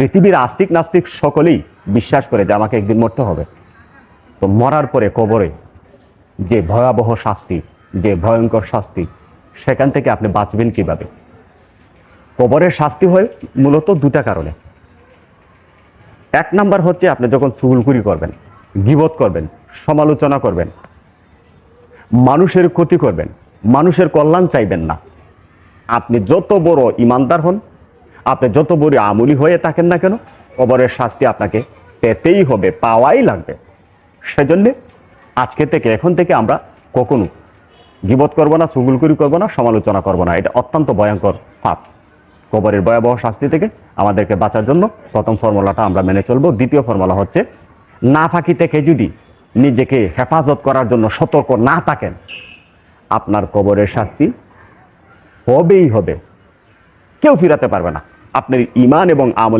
পৃথিবীর আস্তিক নাস্তিক সকলেই বিশ্বাস করে যে আমাকে একদিন মরতে হবে। তো মরার পরে কবরে যে ভয়াবহ শাস্তি, যে ভয়ঙ্কর শাস্তি, সেখান থেকে আপনি বাঁচবেন কিভাবে? কবরের শাস্তি হয় মূলত দুটা কারণে। এক নাম্বার হচ্ছে আপনি যখন চুগলখুরি করবেন, গীবত করবেন, সমালোচনা করবেন, মানুষের ক্ষতি করবেন, মানুষের কল্যাণ চাইবেন না। আপনি যত বড় ইমানদার হন, আপনি যত বড় আমলি হয়ে থাকেন না কেন, কবরের শাস্তি আপনাকে পেতেই হবে, পাওয়াই লাগবে। সেজন্য আজকে থেকে, এখন থেকে আমরা কখনো গীবত করবো না, চুগলখুরি করবো না, সমালোচনা করবো না। এটা অত্যন্ত ভয়ঙ্কর পাপ। কবরের ভয়াবহ শাস্তি থেকে আমাদেরকে বাঁচার জন্য প্রথম ফর্মুলাটা আমরা মেনে চলবো। দ্বিতীয় ফর্মুলা হচ্ছে, নাফাকি থেকে যদি নিজেকে হেফাজত করার জন্য সতর্ক না থাকেন, আপনার কবরের শাস্তি হবেই হবে, কেউ ফিরাতে পারবে না। আপনার ঈমান এবং আমল